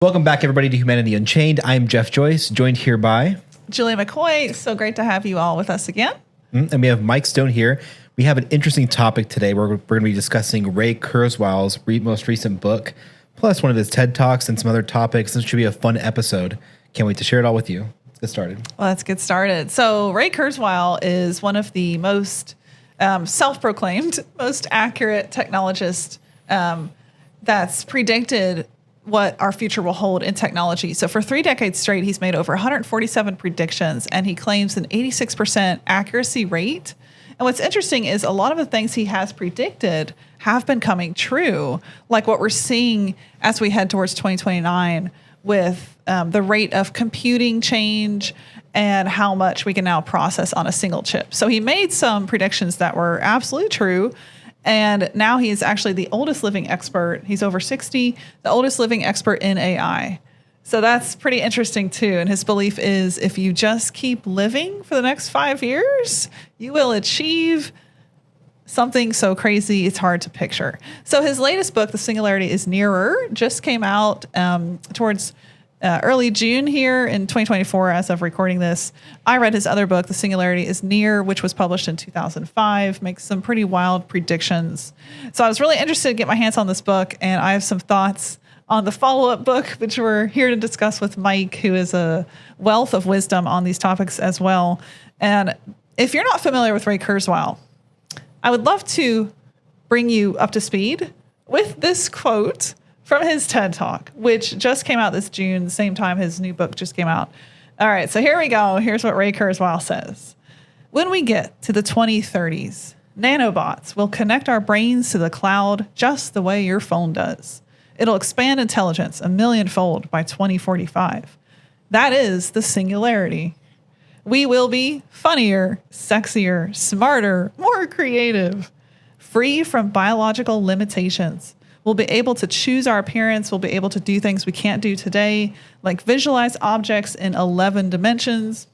Welcome back, everybody, to Humanity Unchained. I'm Jeff Joyce, joined here by Julie McCoy. So great to have you all with us again. And we have Mike Stone here. We have an interesting topic today. We're going to be discussing Ray Kurzweil's most recent book, plus one of his TED Talks and some other topics. This should be a fun episode. Can't wait to share it all with you. Let's get started. Well, let's get started. So Ray Kurzweil is one of the most self-proclaimed, most accurate technologists that's predicted what our future will hold in technology. So for 3 decades straight, he's made over 147 predictions, and he claims an 86% accuracy rate. And what's interesting is a lot of the things he has predicted have been coming true, like what we're seeing as we head towards 2029 with the rate of computing change and how much we can now process on a single chip. So he made some predictions that were absolutely true. And now he is actually the oldest living expert. He's over 60, the oldest living expert in AI. So that's pretty interesting too. And his belief is if you just keep living for the next 5 years, you will achieve something so crazy it's hard to picture. So his latest book, The Singularity is Nearer, just came out towards early June here in 2024 as of recording this. I read his other book, The Singularity is Near, which was published in 2005, makes some pretty wild predictions. So I was really interested to get my hands on this book, and I have some thoughts on the follow-up book, which we're here to discuss with Mike, who is a wealth of wisdom on these topics as well. And if you're not familiar with Ray Kurzweil, I would love to bring you up to speed with this quote from his TED Talk, which just came out this June, the same time his new book just came out. All right, so here we go. Here's what Ray Kurzweil says. When we get to the 2030s, nanobots will connect our brains to the cloud just the way your phone does. It'll expand intelligence 1,000,000-fold by 2045. That is the singularity. We will be funnier, sexier, smarter, more creative, free from biological limitations. We'll be able to choose our appearance. We'll be able to do things we can't do today, like visualize objects in 11 dimensions.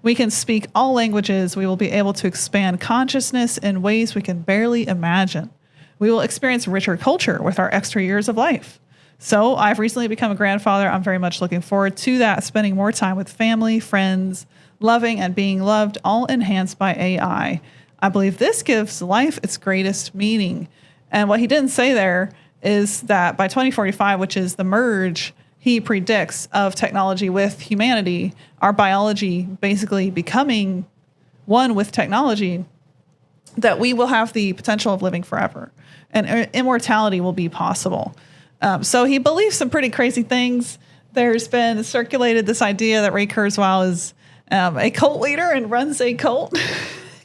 We can speak all languages. We will be able to expand consciousness in ways we can barely imagine. We will experience richer culture with our extra years of life. So I've recently become a grandfather. I'm very much looking forward to that, spending more time with family, friends, loving and being loved, all enhanced by AI. I believe this gives life its greatest meaning. And what he didn't say there is that by 2045, which is the merge he predicts of technology with humanity, our biology basically becoming one with technology, that we will have the potential of living forever and immortality will be possible. So he believes some pretty crazy things. There's been circulated this idea that Ray Kurzweil is a cult leader and runs a cult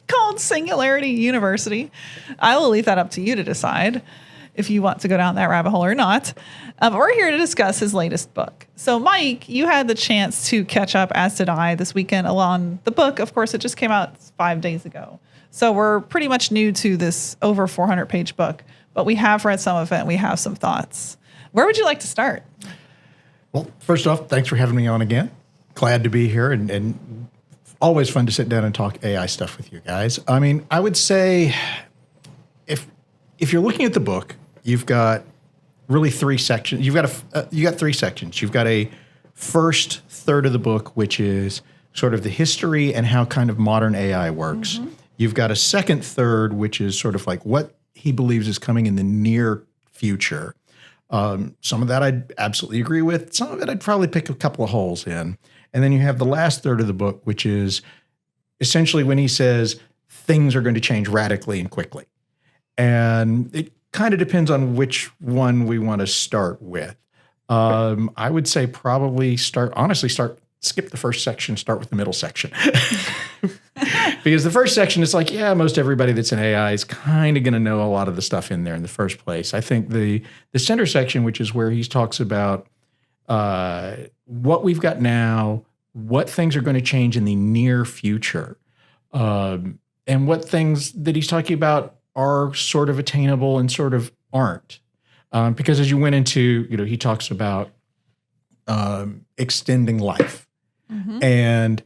called Singularity University. I will leave that up to you to decide if you want to go down that rabbit hole or not. But we're here to discuss his latest book. So, Mike, you had the chance to catch up, as did I, this weekend along the book. Of course, it just came out 5 days ago. So we're pretty much new to this over 400-page book, but we have read some of it and we have some thoughts. Where would you like to start? Well, first off, thanks for having me on again. Glad to be here and always fun to sit down and talk AI stuff with you guys. I mean, I would say if you're looking at the book, you've got really 3 sections. You got 3 sections. You've got a first third of the book, which is sort of the history and how kind of modern AI works. Mm-hmm. You've got a second third, which is sort of like what he believes is coming in the near future. Some of that I'd absolutely agree with. Some of it I'd probably pick a couple of holes in. And then you have the last third of the book, which is essentially when he says things are going to change radically and quickly. And it kind of depends on which one we want to start with. I would say probably skip the first section, start with the middle section. Because the first section is like, yeah, most everybody that's in AI is kind of going to know a lot of the stuff in there in the first place. I think the center section, which is where he talks about what we've got now, what things are going to change in the near future, and what things that he's talking about are sort of attainable and sort of aren't. Because as you went into, he talks about extending life. Mm-hmm. And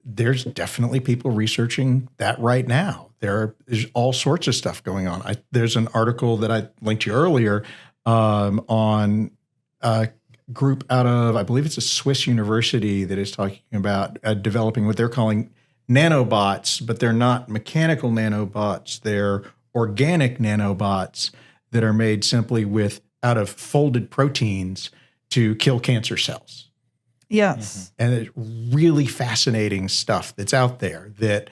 there's definitely people researching that right now. There's all sorts of stuff going on. There's an article that I linked to you earlier on group out of, I believe it's a Swiss university that is talking about developing what they're calling nanobots, but they're not mechanical nanobots. They're organic nanobots that are made simply out of folded proteins to kill cancer cells. Yes. And it's really fascinating stuff that's out there that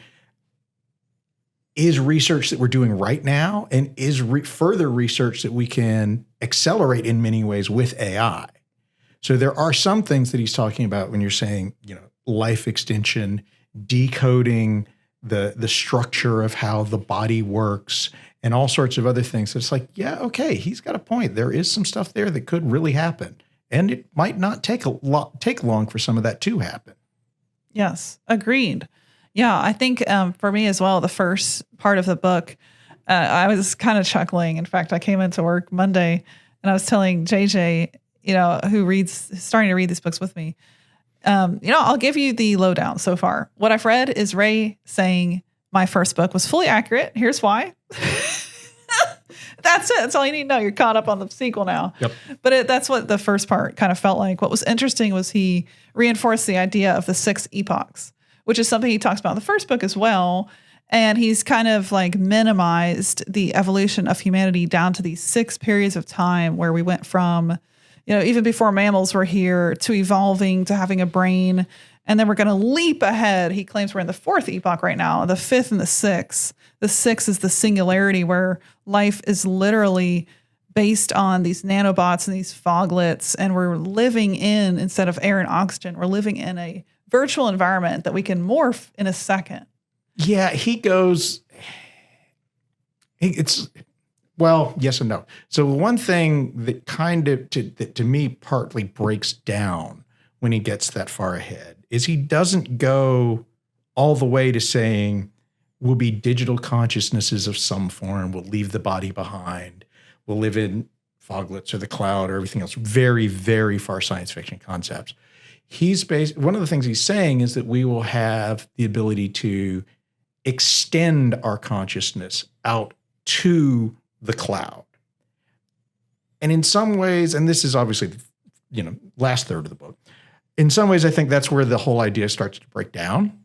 is research that we're doing right now and is further research that we can accelerate in many ways with AI. So there are some things that he's talking about when you're saying, life extension, decoding the structure of how the body works and all sorts of other things. So it's like, yeah, okay, he's got a point. There is some stuff there that could really happen. And it might not take long for some of that to happen. Yes, agreed. Yeah, I think for me as well, the first part of the book, I was kind of chuckling. In fact, I came into work Monday and I was telling JJ, who's starting to read these books with me, I'll give you the lowdown so far. What I've read is Ray saying my first book was fully accurate. Here's why. That's it. That's all you need to know. You're caught up on the sequel now. Yep. But that's what the first part kind of felt like. What was interesting was he reinforced the idea of the 6 epochs, which is something he talks about in the first book as well. And he's kind of like minimized the evolution of humanity down to these 6 periods of time where we went from, even before mammals were here, to evolving, to having a brain. And then we're going to leap ahead. He claims we're in the 4th epoch right now, the 5th and the 6th. The 6th is the singularity, where life is literally based on these nanobots and these foglets. And we're living instead of air and oxygen, we're living in a virtual environment that we can morph in a second. Yeah, well, yes and no. So one thing that kind of, that to me partly breaks down when he gets that far ahead is he doesn't go all the way to saying we'll be digital consciousnesses of some form, we'll leave the body behind, we'll live in foglets or the cloud or everything else. Very, very far science fiction concepts. One of the things he's saying is that we will have the ability to extend our consciousness out to the cloud. And in some ways, and this is obviously, last third of the book, in some ways, I think that's where the whole idea starts to break down.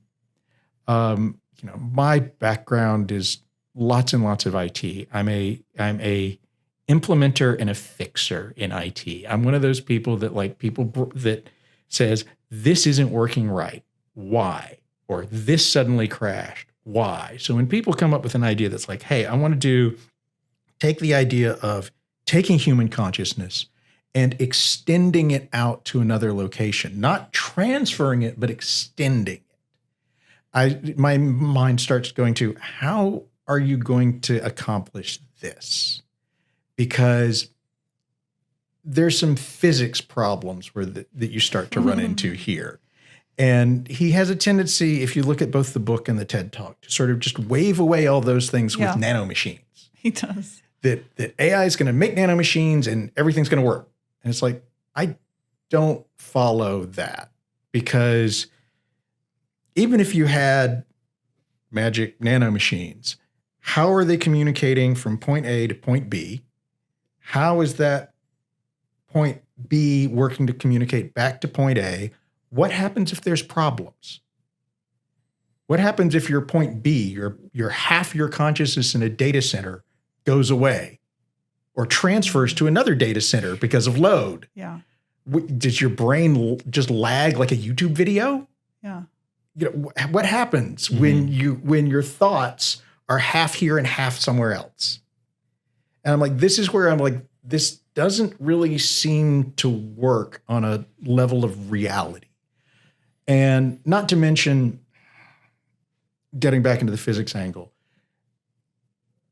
My background is lots and lots of IT. I'm a implementer and a fixer in IT. I'm one of those people that says, this isn't working right. Why? Or this suddenly crashed. Why? So when people come up with an idea that's like, hey, I want to take the idea of taking human consciousness and extending it out to another location, not transferring it, but extending it. My mind starts going to, how are you going to accomplish this? Because there's some physics problems that you start to run into here. And he has a tendency, if you look at both the book and the TED Talk, to sort of just wave away all those things with nanomachines. He does. That AI is going to make nanomachines and everything's going to work. And it's like, I don't follow that, because even if you had magic nanomachines, how are they communicating from point A to point B? How is that point B working to communicate back to point A? What happens if there's problems? What happens if your point B, your half your consciousness in a data center goes away or transfers to another data center because of load? Yeah. Does your brain just lag like a YouTube video? Yeah. What happens when your thoughts are half here and half somewhere else? And I'm like, this is where I'm like, this doesn't really seem to work on a level of reality. And not to mention, getting back into the physics angle,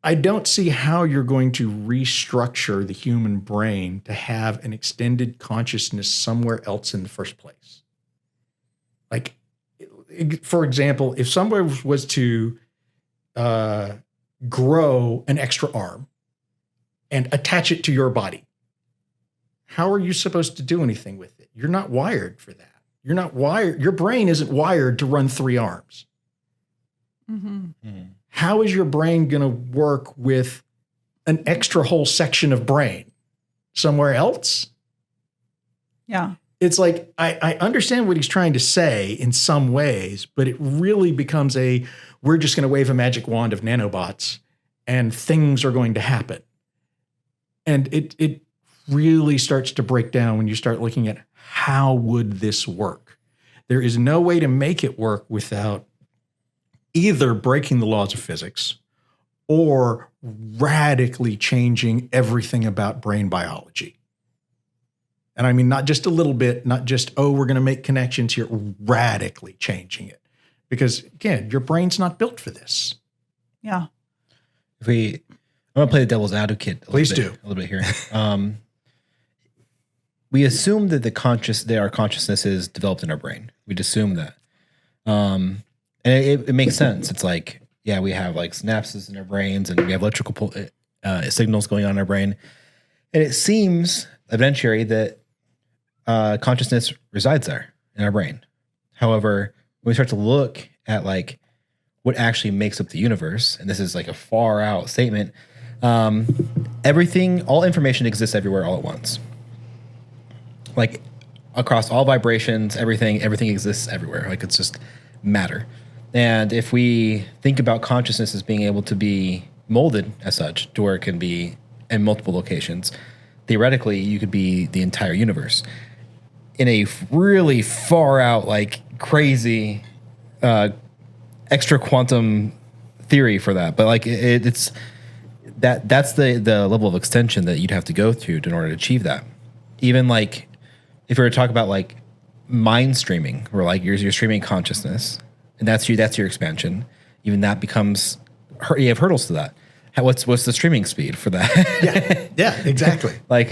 I don't see how you're going to restructure the human brain to have an extended consciousness somewhere else in the first place. Like, for example, if someone was to grow an extra arm and attach it to your body, how are you supposed to do anything with it? You're not wired for that. You're not wired. Your brain isn't wired to run 3 arms. Mm-hmm. How is your brain going to work with an extra whole section of brain somewhere else? Yeah. It's like, I understand what he's trying to say in some ways, but it really becomes we're just going to wave a magic wand of nanobots and things are going to happen. And it really starts to break down when you start looking at how would this work? There is no way to make it work without either breaking the laws of physics or radically changing everything about brain biology. And I mean, not just a little bit, not just, we're going to make connections here, radically changing it. Because again, your brain's not built for this. Yeah. I'm going to play the devil's advocate a little bit here. We assume that our consciousness is developed in our brain. We'd assume that. And it makes sense. It's like, yeah, we have like synapses in our brains and we have electrical signals going on in our brain. And it seems evidentiary that consciousness resides there in our brain. However, when we start to look at like what actually makes up the universe, and this is like a far out statement, all information exists everywhere all at once. Like across all vibrations, everything exists everywhere. Like it's just matter. And if we think about consciousness as being able to be molded as such, to where it can be in multiple locations, theoretically, you could be the entire universe. In a really far out, like crazy, extra quantum theory for that, but like that's the level of extension that you'd have to go through in order to achieve that. Even like if we were to talk about like mind streaming, where like you're streaming consciousness, and that's your expansion. Even that becomes you have hurdles to that. What's the streaming speed for that? yeah, exactly. Like,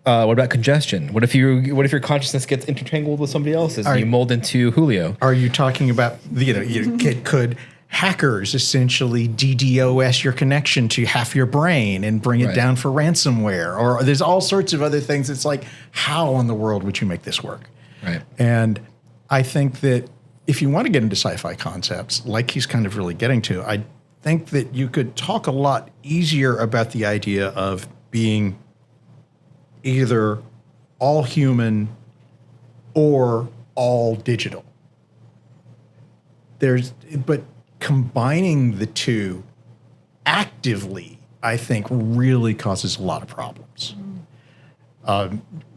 what about congestion? What if your consciousness gets intertangled with somebody else's? And you mold into Julio. Are you talking about could hackers essentially DDoS your connection to half your brain and bring it down for ransomware? Or there's all sorts of other things. It's like, how in the world would you make this work? Right. And I think that if you want to get into sci-fi concepts, like he's kind of really getting to, I think that you could talk a lot easier about the idea of being either all human or all digital. But combining the two actively, I think, really causes a lot of problems.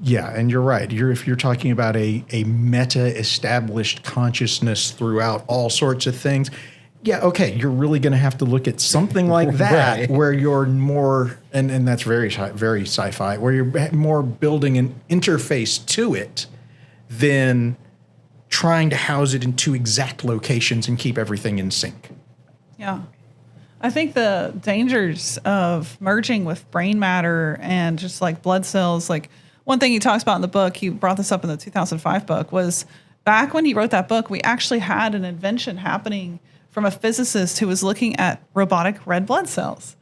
Yeah, and you're right. If you're talking about a meta-established consciousness throughout all sorts of things, yeah, okay, you're really going to have to look at something like that where you're more, and that's very sci-fi, where you're more building an interface to it than trying to house it in two exact locations and keep everything in sync. Yeah. I think the dangers of merging with brain matter and just like blood cells, like one thing he talks about in the book, he brought this up in the 2005 book, was back when he wrote that book, we actually had an invention happening from a physicist who was looking at robotic red blood cells.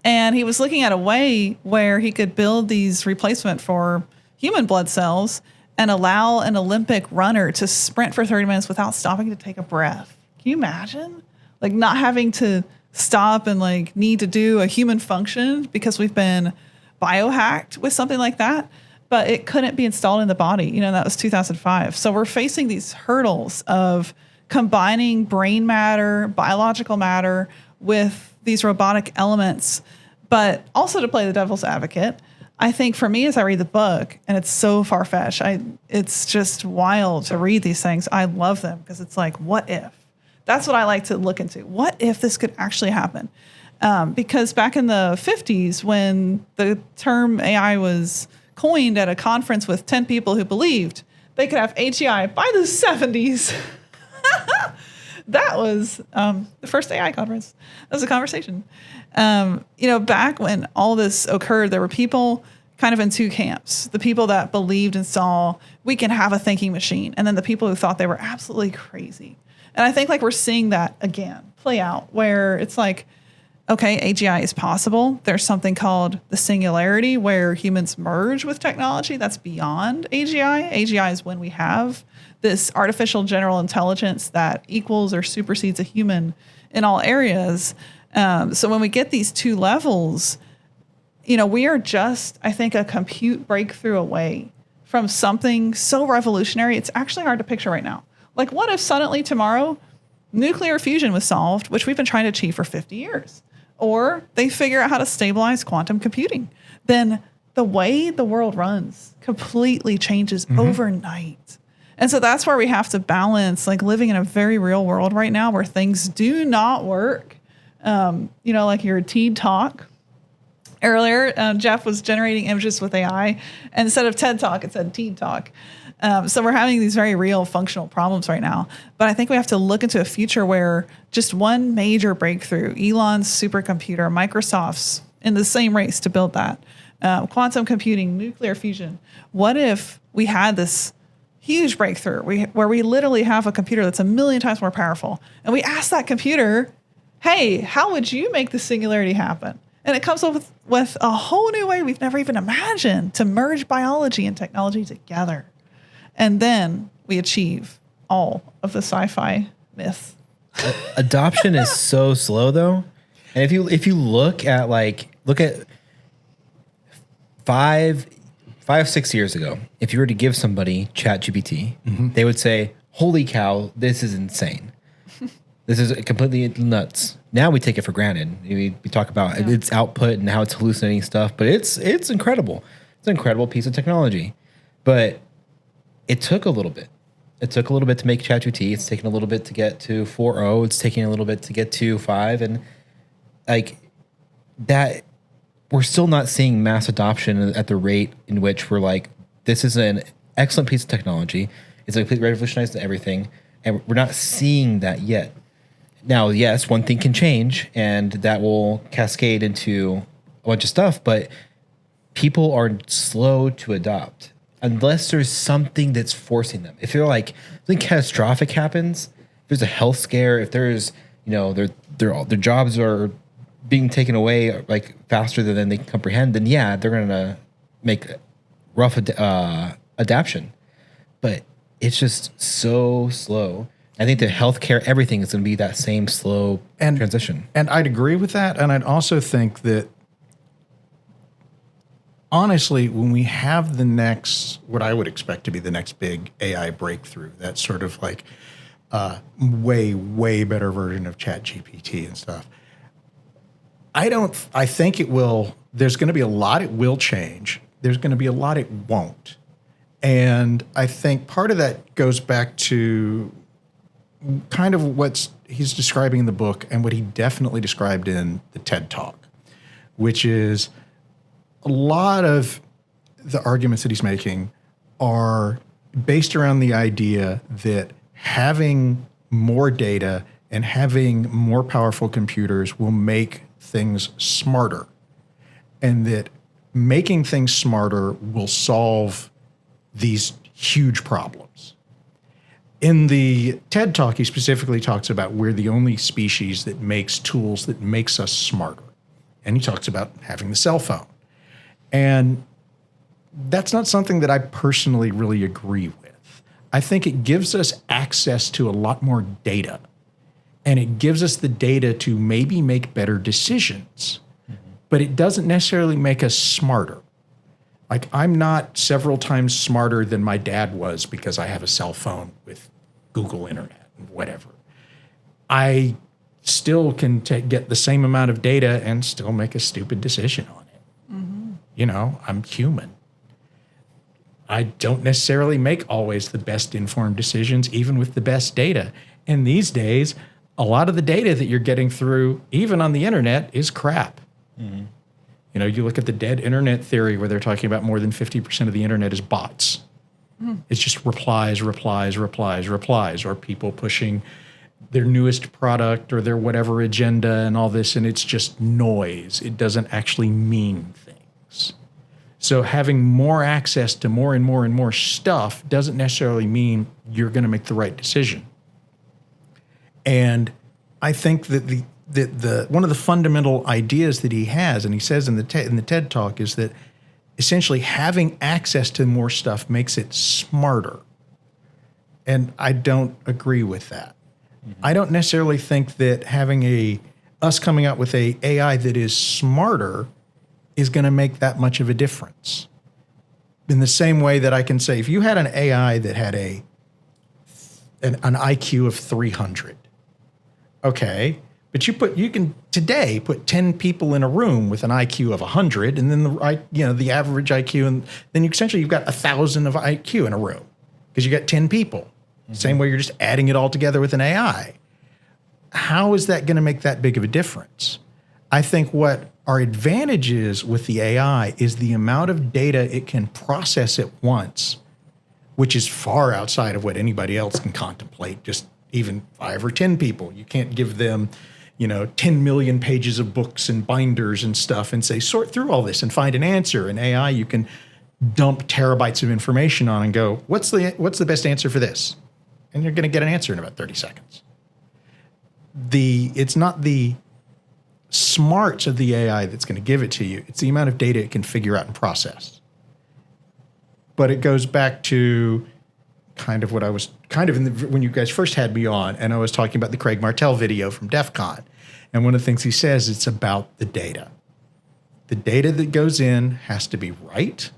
And he was looking at a way where he could build these replacement for human blood cells and allow an Olympic runner to sprint for 30 minutes without stopping to take a breath. Can you imagine? Like not having to stop and like need to do a human function because we've been biohacked with something like that, but it couldn't be installed in the body. You know, that was 2005. So we're facing these hurdles of combining brain matter, biological matter with these robotic elements, but also to play the devil's advocate. I think for me, as I read the book, and it's so far-fetched, it's just wild to read these things. I love them because it's like, what if? That's what I like to look into. What if this could actually happen? Because back in the 50s, when the term AI was coined at a conference with 10 people who believed they could have AGI by the 70s, that was the first AI conference. That was a conversation. Back when all this occurred, there were people kind of in two camps. The people that believed and saw we can have a thinking machine, and then the people who thought they were absolutely crazy. And I think like we're seeing that again play out where it's like, okay, AGI is possible. There's something called the singularity where humans merge with technology. That's beyond AGI. AGI is when we have this artificial general intelligence that equals or supersedes a human in all areas. So when we get these two levels, we are just, I think, a compute breakthrough away from something so revolutionary, it's actually hard to picture right now. Like, what if suddenly tomorrow nuclear fusion was solved, which we've been trying to achieve for 50 years, or they figure out how to stabilize quantum computing? Then the way the world runs completely changes overnight. And so that's where we have to balance, like, living in a very real world right now where things do not work. Like your TED Talk earlier, Jeff was generating images with AI. And instead of TED Talk, it said TED Talk. So we're having these very real functional problems right now. But I think we have to look into a future where just one major breakthrough, Elon's supercomputer, Microsoft's in the same race to build that, quantum computing, nuclear fusion. What if we had this huge breakthrough where we literally have a computer that's 1,000,000 times more powerful, and we ask that computer, hey, how would you make the singularity happen? And it comes up with a whole new way we've never even imagined to merge biology and technology together. And then we achieve all of the sci-fi myths. Adoption is so slow, though. And if you look at 5-6 years ago, if you were to give somebody ChatGPT, they would say, holy cow, this is insane. This is completely nuts. Now we take it for granted. We talk about its output and how it's hallucinating stuff, but it's incredible. It's an incredible piece of technology. But it took a little bit. It took a little bit to make ChatGPT. It's taken a little bit to get to 4.0. It's taking a little bit to get to 5. And like that, we're still not seeing mass adoption at the rate in which we're like, this is an excellent piece of technology. It's completely revolutionized everything. And we're not seeing that yet. Now, yes, one thing can change and that will cascade into a bunch of stuff, but people are slow to adopt unless there's something that's forcing them. If they're like, something catastrophic happens, if there's a health scare, if there's, their jobs are being taken away like faster than they can comprehend, then yeah, they're going to make rough adaptation. But it's just so slow. I think the healthcare, everything is going to be that same slow transition. And I'd agree with that. And I'd also think that, honestly, when we have the next, what I would expect to be the next big AI breakthrough, that sort of like way, way better version of ChatGPT and stuff, I think it will, there's going to be a lot it will change. There's going to be a lot it won't. And I think part of that goes back to kind of what he's describing in the book and what he definitely described in the TED Talk, which is a lot of the arguments that he's making are based around the idea that having more data and having more powerful computers will make things smarter, and that making things smarter will solve these huge problems. In the TED Talk, he specifically talks about we're the only species that makes tools that makes us smarter. And he talks about having the cell phone. And that's not something that I personally really agree with. I think it gives us access to a lot more data. And it gives us the data to maybe make better decisions. But it doesn't necessarily make us smarter. Like, I'm not several times smarter than my dad was because I have a cell phone with Google Internet and whatever. I still can get the same amount of data and still make a stupid decision on it. I'm human. I don't necessarily make always the best informed decisions, even with the best data. And these days, a lot of the data that you're getting through, even on the internet, is crap. You look at the dead internet theory where they're talking about more than 50% of the internet is bots. It's just replies, or people pushing their newest product or their whatever agenda and all this, and it's just noise. It doesn't actually mean things. So having more access to more and more and more stuff doesn't necessarily mean you're going to make the right decision. And I think that the one of the fundamental ideas that he has, and he says in the TED Talk, is that essentially having access to more stuff makes it smarter. And I don't agree with that. I don't necessarily think that having us coming out with a AI that is smarter is going to make that much of a difference. In the same way that I can say, if you had an AI that had an IQ of 300, okay, but you can today put 10 people in a room with an IQ of 100, and then the average IQ, and then you've got 1,000 of IQ in a room because you got 10 people. Mm-hmm. Same way you're just adding it all together with an AI. How is that going to make that big of a difference? I think what our advantage is with the AI is the amount of data it can process at once, which is far outside of what anybody else can contemplate, just even 5 or 10 people. You can't give them 10 million pages of books and binders and stuff and say, sort through all this and find an answer. In AI, you can dump terabytes of information on and go, what's the best answer for this? And you're going to get an answer in about 30 seconds. It's not the smarts of the AI that's going to give it to you. It's the amount of data it can figure out and process. But it goes back to kind of what I was when you guys first had me on, and I was talking about the Craig Martell video from DEF CON. And one of the things he says, it's about the data. The data that goes in has to be right.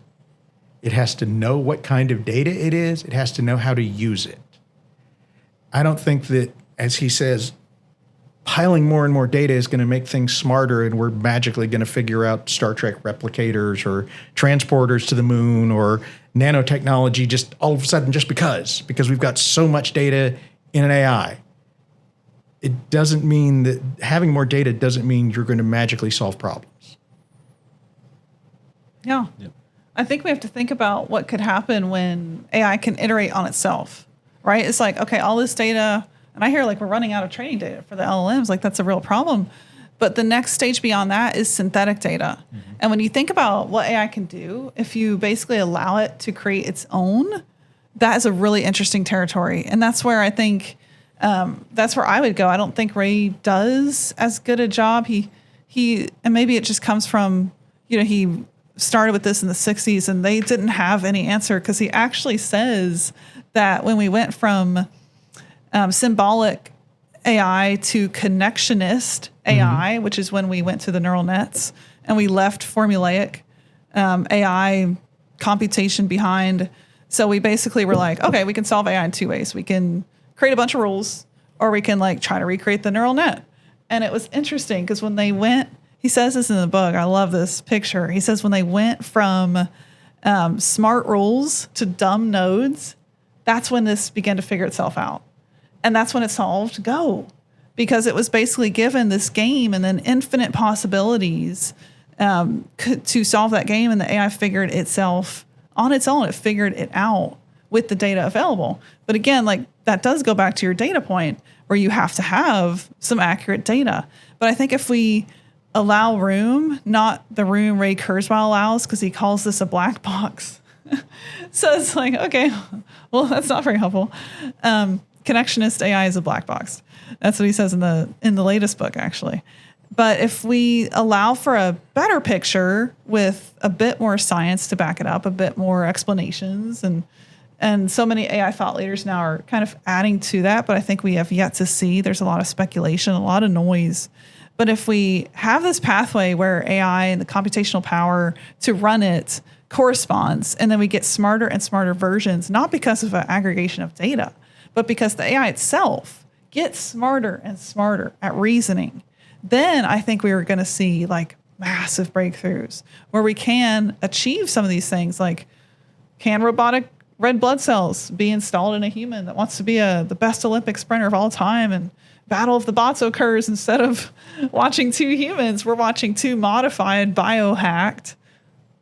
It has to know what kind of data it is. It has to know how to use it. I don't think that, as he says, piling more and more data is going to make things smarter and we're magically going to figure out Star Trek replicators or transporters to the moon or nanotechnology just all of a sudden just because we've got so much data in an AI. It doesn't mean that having more data doesn't mean you're going to magically solve problems. Yeah. Yep. I think we have to think about what could happen when AI can iterate on itself, right? It's like, okay, all this data, and I hear like we're running out of training data for the LLMs, like that's a real problem. But the next stage beyond that is synthetic data. Mm-hmm. And when you think about what AI can do, if you basically allow it to create its own, that is a really interesting territory. And that's where I think, that's where I would go. I don't think Ray does as good a job. He, and maybe it just comes from, he started with this in the 60s and they didn't have any answer, because he actually says that when we went from symbolic AI to connectionist AI, which is when we went to the neural nets and we left formulaic AI computation behind. So we basically were like, okay, we can solve AI in 2 ways. We can create a bunch of rules, or we can like try to recreate the neural net. And it was interesting because when they went, he says this in the book, I love this picture. He says when they went from smart rules to dumb nodes, that's when this began to figure itself out. And that's when it solved Go, because it was basically given this game and then infinite possibilities to solve that game. And the AI figured itself on its own. It figured it out with the data available. But again, like that does go back to your data point where you have to have some accurate data. But I think if we allow room, not the room Ray Kurzweil allows, because he calls this a black box. So it's like, okay, well, that's not very helpful. Connectionist AI is a black box. That's what he says in the latest book, actually. But if we allow for a better picture with a bit more science to back it up, a bit more explanations, and so many AI thought leaders now are kind of adding to that, but I think we have yet to see. There's a lot of speculation, a lot of noise. But if we have this pathway where AI and the computational power to run it corresponds, and then we get smarter and smarter versions, not because of an aggregation of data, but because the AI itself gets smarter and smarter at reasoning, then I think we are going to see like massive breakthroughs where we can achieve some of these things. Like, can robotic red blood cells be installed in a human that wants to be the best Olympic sprinter of all time, and Battle of the Bots occurs instead of watching 2 humans, we're watching 2 modified, biohacked.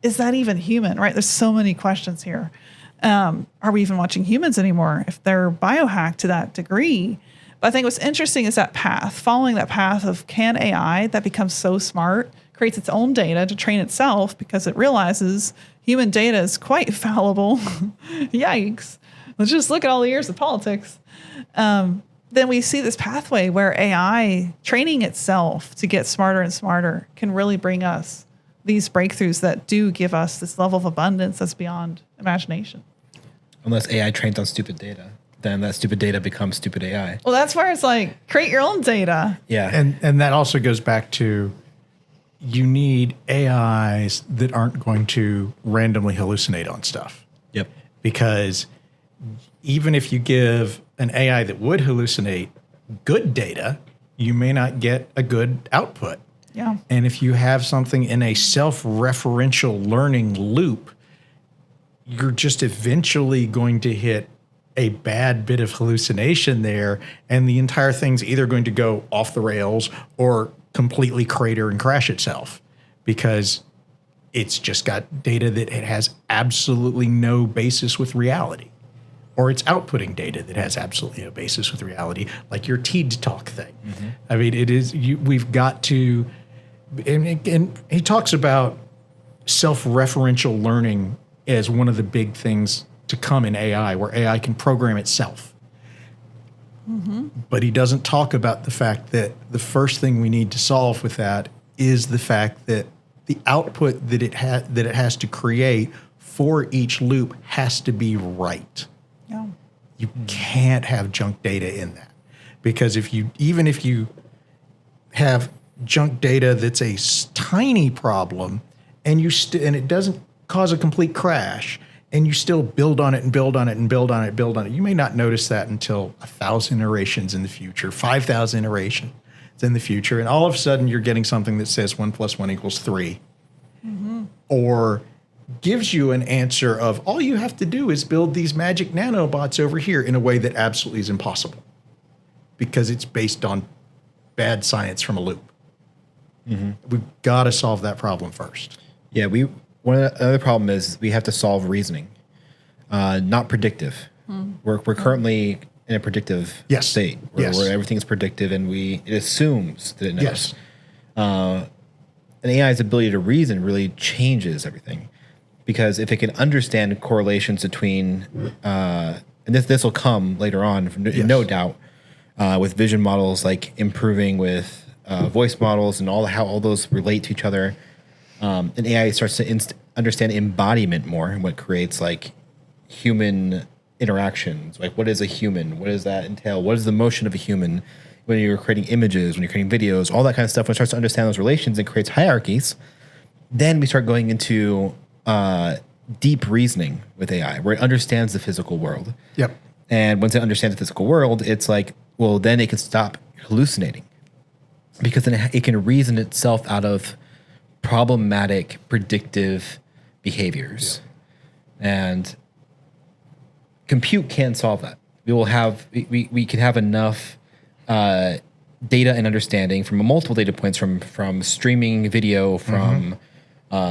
Is that even human, right? There's so many questions here. Are we even watching humans anymore if they're biohacked to that degree? But I think what's interesting is that path, following that path of, can AI that becomes so smart, creates its own data to train itself because it realizes human data is quite fallible. Yikes. Let's just look at all the years of politics. Then we see this pathway where AI training itself to get smarter and smarter can really bring us these breakthroughs that do give us this level of abundance that's beyond imagination. Unless AI trains on stupid data, then that stupid data becomes stupid AI. Well, that's where it's like, create your own data. Yeah. And that also goes back to, you need AIs that aren't going to randomly hallucinate on stuff. Yep. Because even if you give an AI that would hallucinate good data, you may not get a good output. Yeah. And if you have something in a self-referential learning loop, you're just eventually going to hit a bad bit of hallucination there, and the entire thing's either going to go off the rails or completely crater and crash itself because it's just got data that it has absolutely no basis with reality, or it's outputting data that has absolutely no basis with reality, like your TED Talk thing. Mm-hmm. I mean, it is, we've got to, and he talks about self-referential learning as one of the big things to come in AI, where AI can program itself. Mm-hmm. But he doesn't talk about the fact that the first thing we need to solve with that is the fact that the output that it has to create for each loop has to be right. Yeah. You can't have junk data in that, because even if you have junk data that's a tiny problem and and it doesn't cause a complete crash, and you still build on it and build on it and build on it, build on it, you may not notice that until 1,000 iterations in the future, 5,000 iterations in the future, and all of a sudden you're getting something that says 1 + 1 = 3, mm-hmm. or gives you an answer of all you have to do is build these magic nanobots over here in a way that absolutely is impossible because it's based on bad science from a loop. Mm-hmm. We've got to solve that problem first. Yeah, one of the other problem is we have to solve reasoning, not predictive. We're currently in a predictive state where everything's predictive and it assumes that it knows. Yes. And AI's ability to reason really changes everything, because if it can understand correlations between, and this will come later on, no doubt, with vision models like improving with voice models and how all those relate to each other. And AI starts to understand embodiment more, and what creates like human interactions. Like, what is a human? What does that entail? What is the motion of a human when you're creating images, when you're creating videos, all that kind of stuff? When it starts to understand those relations and creates hierarchies, then we start going into deep reasoning with AI, where it understands the physical world. Yep. And once it understands the physical world, it's like, well, then it can stop hallucinating, because then it can reason itself out of problematic predictive behaviors. Yeah. And compute can solve that. We can have enough data and understanding from multiple data points, from streaming video, from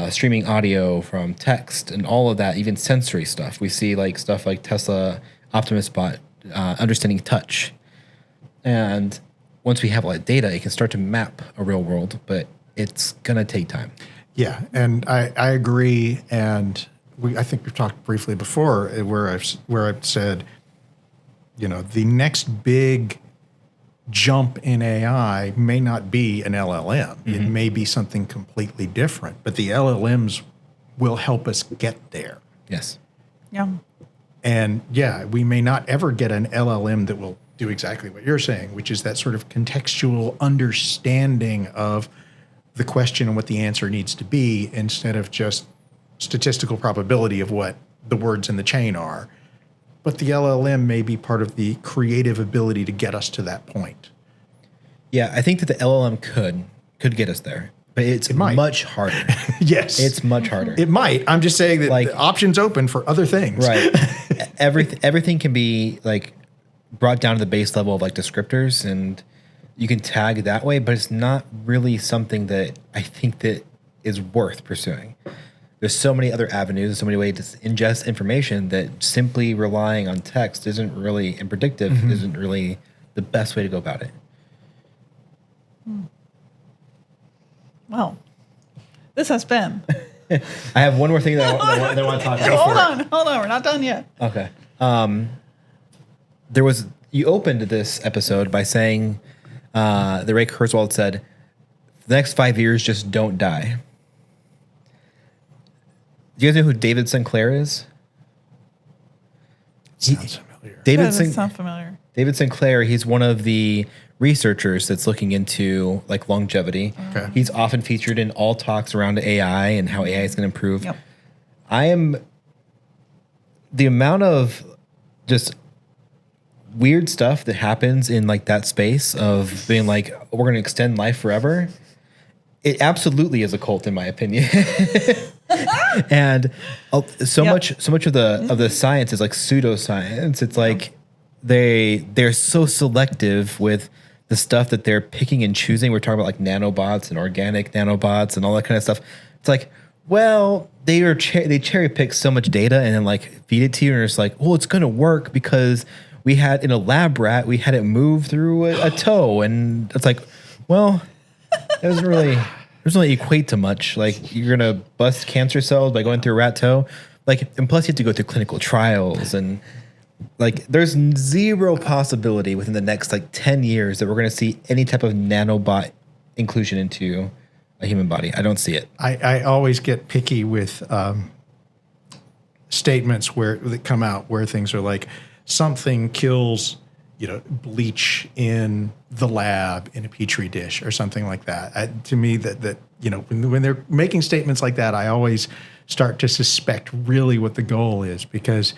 streaming audio, from text, and all of that, even sensory stuff. We see like stuff like Tesla Optimus Bot understanding touch. And once we have all that data, it can start to map a real world, but it's going to take time. Yeah, and I agree. And I think we've talked briefly before where I've said, the next big jump in AI may not be an LLM. Mm-hmm. It may be something completely different, but the LLMs will help us get there. Yes. Yeah. And we may not ever get an LLM that will do exactly what you're saying, which is that sort of contextual understanding of the question and what the answer needs to be, instead of just statistical probability of what the words in the chain are. But the LLM may be part of the creative ability to get us to that point. Yeah, I think that the LLM could get us there, but it might. Much harder. Yes. It's much harder. It might. I'm just saying that the option's open for other things. Right. Everything can be like brought down to the base level of like descriptors, and you can tag that way, but it's not really something that I think that is worth pursuing. There's so many other avenues, so many ways to ingest information, that simply relying on text isn't really, and predictive isn't really the best way to go about it. Well, this has been. I have one more thing that I want to talk about. Hold on, we're not done yet. Okay. You opened this episode by saying that Ray Kurzweil said, "The next 5 years, just don't die." Do you guys know who David Sinclair is? Sounds familiar. familiar. That's not familiar. David Sinclair, he's one of the researchers that's looking into like longevity. Okay. He's often featured in all talks around AI and how AI is going to improve. Yep. The amount of just weird stuff that happens in like that space of being like, we're going to extend life forever. It absolutely is a cult, in my opinion. And so much of the science is like pseudoscience. It's like they're so selective with the stuff that they're picking and choosing. We're talking about like nanobots and organic nanobots and all that kind of stuff. It's like, well, they cherry pick so much data and then like feed it to you, and it's like, well, it's going to work because we had in a lab rat, we had it move through a toe, and it's like, well, it doesn't really equate to much. Like, you're gonna bust cancer cells by going through a rat toe, like, and plus you have to go through clinical trials, and like there's zero possibility within the next like 10 years that we're gonna see any type of nanobot inclusion into a human body. I don't see it. I always get picky with statements that come out where things are like something kills, bleach in the lab in a petri dish or something like that. To me, that when they're making statements like that, I always start to suspect really what the goal is, because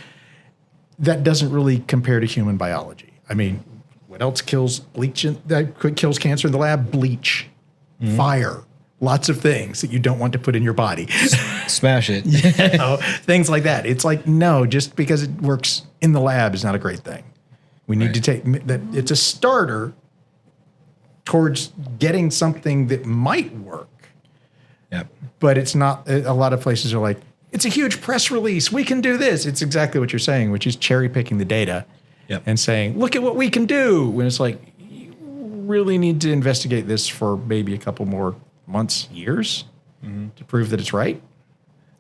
that doesn't really compare to human biology. I mean, what else kills kills cancer in the lab? Bleach, fire. Lots of things that you don't want to put in your body. Smash it. Things like that. It's like, no, just because it works in the lab is not a great thing. We need to take that. It's a starter towards getting something that might work. Yep. But it's not. A lot of places are like, it's a huge press release. We can do this. It's exactly what you're saying, which is cherry picking the data and saying, look at what we can do. When it's like, you really need to investigate this for maybe a couple more months, years to prove that it's right.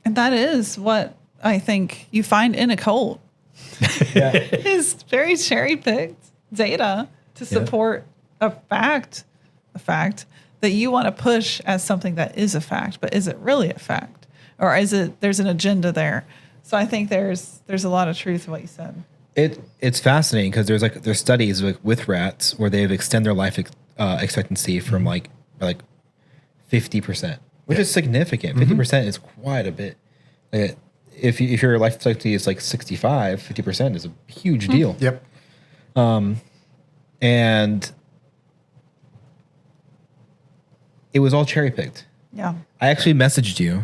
And that is what I think you find in a cult. Is very cherry picked data to support a fact that you want to push as something that is a fact, but is it really a fact, or is it there's an agenda there? So I think there's a lot of truth in what you said. It's fascinating because there's studies with rats where they've extended their life expectancy from like 50%, which is significant. 50% is quite a bit. If your life expectancy is like 65, 50% is a huge deal. Yep. And it was all cherry picked. Yeah. I actually messaged you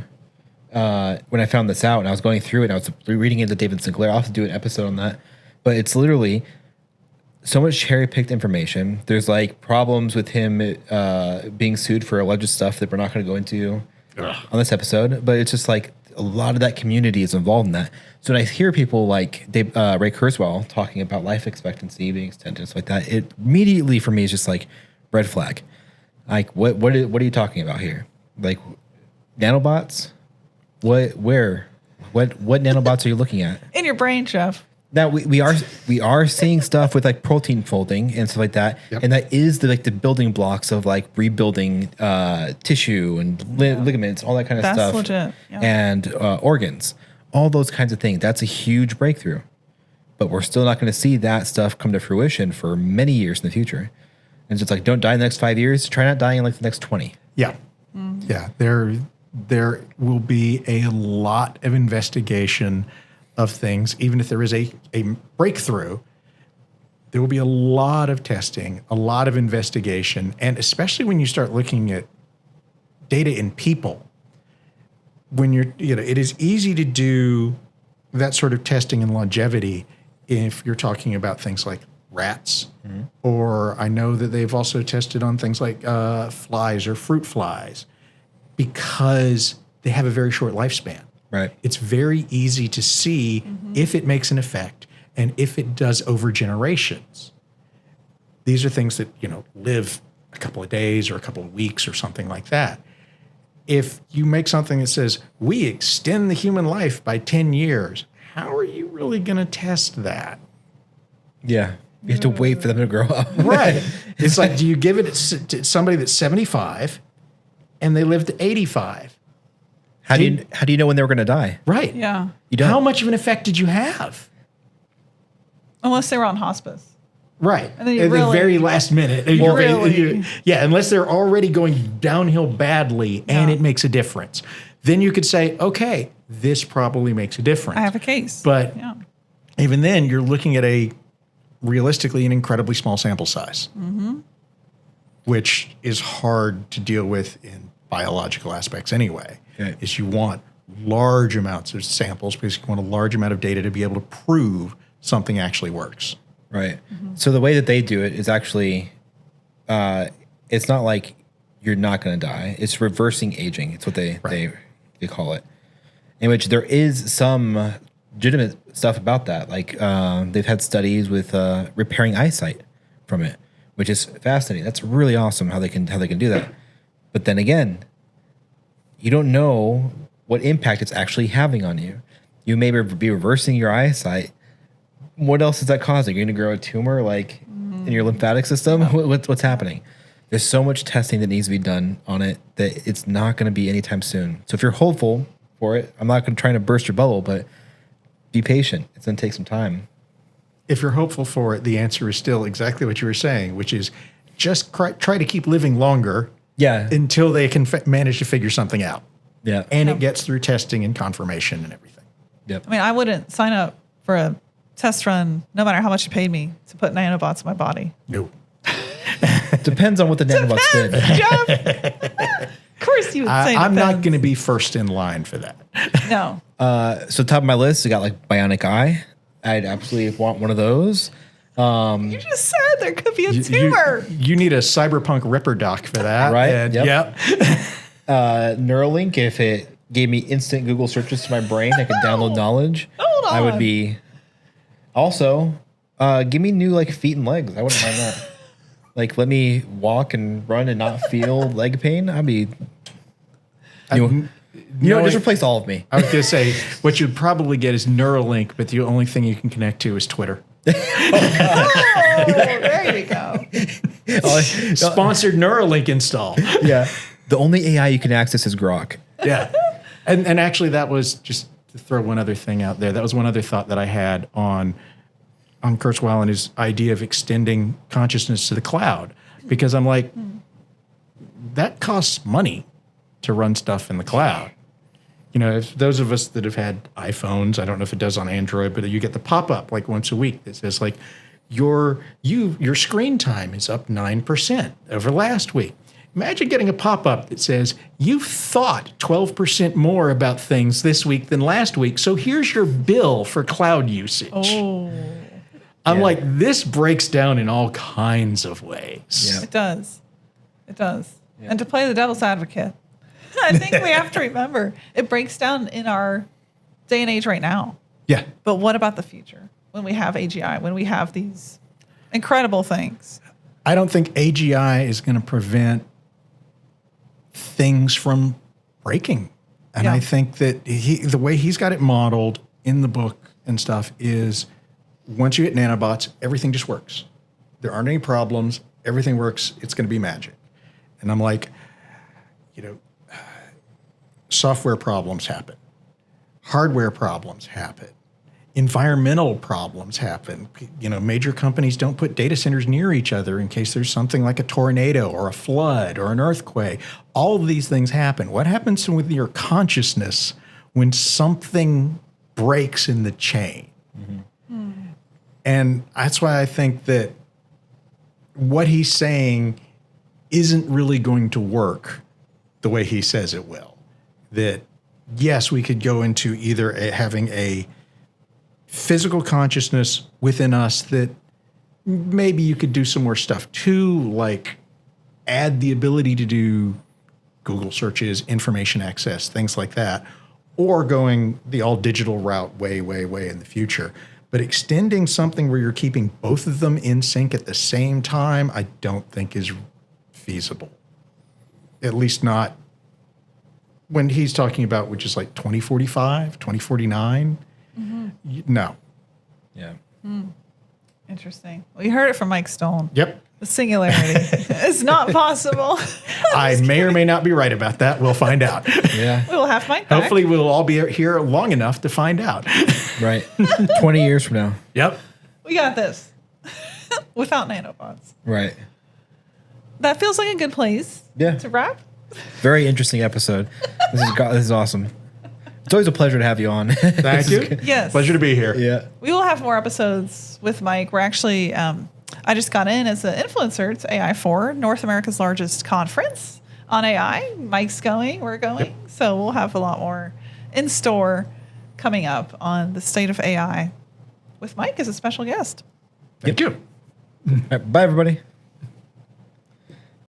when I found this out, and I was going through it. And I was reading into David Sinclair. I'll have to do an episode on that. But it's literally so much cherry picked information. There's like problems with him being sued for alleged stuff that we're not going to go into on this episode. But it's just like a lot of that community is involved in that. So when I hear people like Ray Kurzweil talking about life expectancy being extended and stuff like that, it immediately for me is just like red flag. Like what are you talking about here? Like nanobots? What nanobots are you looking at? In your brain, Jeff. Now we are seeing stuff with like protein folding and stuff like that, and that is the building blocks of like rebuilding tissue and ligaments, all that kind of That's stuff, legit. Yeah. and organs, all those kinds of things. That's a huge breakthrough, but we're still not going to see that stuff come to fruition for many years in the future. And so it's like, don't die in the next 5 years. Try not dying in like the next 20. Yeah, yeah. There will be a lot of investigation of things, even if there is a breakthrough. There will be a lot of testing, a lot of investigation, and especially when you start looking at data in people. When it is easy to do that sort of testing and longevity if you're talking about things like rats, or I know that they've also tested on things like flies or fruit flies, because they have a very short lifespan. Right. It's very easy to see if it makes an effect and if it does over generations. These are things that, live a couple of days or a couple of weeks or something like that. If you make something that says, we extend the human life by 10 years, how are you really going to test that? Yeah. You have to wait for them to grow up. Right. It's like, do you give it to somebody that's 75 and they live to 85? How do you know when they were going to die? Right. Yeah. You don't. How much of an effect did you have? Unless they were on hospice. Right. And then you at really- the very last minute. Really? Yeah, unless they're already going downhill badly and Yeah. it makes a difference. Then you could say, okay, this probably makes a difference. I have a case. But yeah. even then, you're looking at realistically an incredibly small sample size, which is hard to deal with in biological aspects anyway. Okay. Is you want large amounts of samples because you want a large amount of data to be able to prove something actually works. Right. So the way that they do it is actually, it's not like you're not going to die. It's reversing aging. It's what they call it. In which there is some legitimate stuff about that. Like they've had studies with repairing eyesight from it, which is fascinating. That's really awesome how they can do that. But then again, you don't know what impact it's actually having on you. You may be reversing your eyesight. What else is that causing? You're going to grow a tumor like in your lymphatic system? What's happening? There's so much testing that needs to be done on it that it's not going to be anytime soon. So if you're hopeful for it, I'm not going to try to burst your bubble, but be patient. It's going to take some time. If you're hopeful for it, the answer is still exactly what you were saying, which is just try to keep living longer until they can manage to figure something out. Yeah. And it gets through testing and confirmation and everything. Yep. I mean, I wouldn't sign up for a test run no matter how much you paid me to put nanobots in my body. No. Depends on what the nanobots did. Jeff. Of course you would say I'm not depends. going to be first in line for that. No. So top of my list, I got like bionic eye. I'd absolutely want one of those. You just said there could be a tumor. You need a cyberpunk Ripper doc for that. Right, And yep. Neuralink, if it gave me instant Google searches to my brain, I could download knowledge. Hold on. I would be. Also, give me new like feet and legs. I wouldn't mind that. Like, let me walk and run and not feel leg pain. I'd be. Just replace all of me. I was going to say, what you'd probably get is Neuralink, but the only thing you can connect to is Twitter. Oh, there you go. Sponsored Neuralink install. Yeah. The only AI you can access is Grok. Yeah. And actually, that was just to throw one other thing out there. That was one other thought that I had on Kurzweil and his idea of extending consciousness to the cloud. Because I'm like, that costs money to run stuff in the cloud. You know, if those of us that have had iPhones, I don't know if it does on Android, but you get the pop-up like once a week that says like, your screen time is up 9% over last week. Imagine getting a pop-up that says, you've thought 12% more about things this week than last week, so here's your bill for cloud usage. Oh, I'm like, this breaks down in all kinds of ways. Yeah. it does. It does. And to play the devil's advocate, I think we have to remember it breaks down in our day and age right now. Yeah. But what about the future when we have AGI, when we have these incredible things? I don't think AGI is going to prevent things from breaking. And Yeah. I think that the way he's got it modeled in the book and stuff is once you hit nanobots, everything just works. There aren't any problems. Everything works. It's going to be magic. And I'm like, software problems happen. Hardware problems happen. Environmental problems happen. Major companies don't put data centers near each other in case there's something like a tornado or a flood or an earthquake. All of these things happen. What happens with your consciousness when something breaks in the chain? Mm-hmm. And that's why I think that what he's saying isn't really going to work the way he says it will. That, yes, we could go into either having a physical consciousness within us that maybe you could do some more stuff to, like add the ability to do Google searches, information access, things like that, or going the all digital route way, way, way in the future. But extending something where you're keeping both of them in sync at the same time, I don't think is feasible. At least not when he's talking about, which is like 2045, 2049. No. Yeah. Interesting. Well, you heard it from Mike Stone. Yep. The singularity is not possible. I may or may not be right about that. We'll find out. Yeah. We will have Mike back. Hopefully we'll all be here long enough to find out. Right. 20 years from now. Yep. We got this. Without nanobots. Right. That feels like a good place Yeah. to wrap. Very interesting episode. This is awesome. It's always a pleasure to have you on. Thank you. Yes. Pleasure to be here. Yeah. We will have more episodes with Mike. We're actually, I just got in as an influencer to AI4, North America's largest conference on AI. Mike's going, we're going. Yep. So we'll have a lot more in store coming up on the state of AI with Mike as a special guest. Thank you. All right, bye, everybody.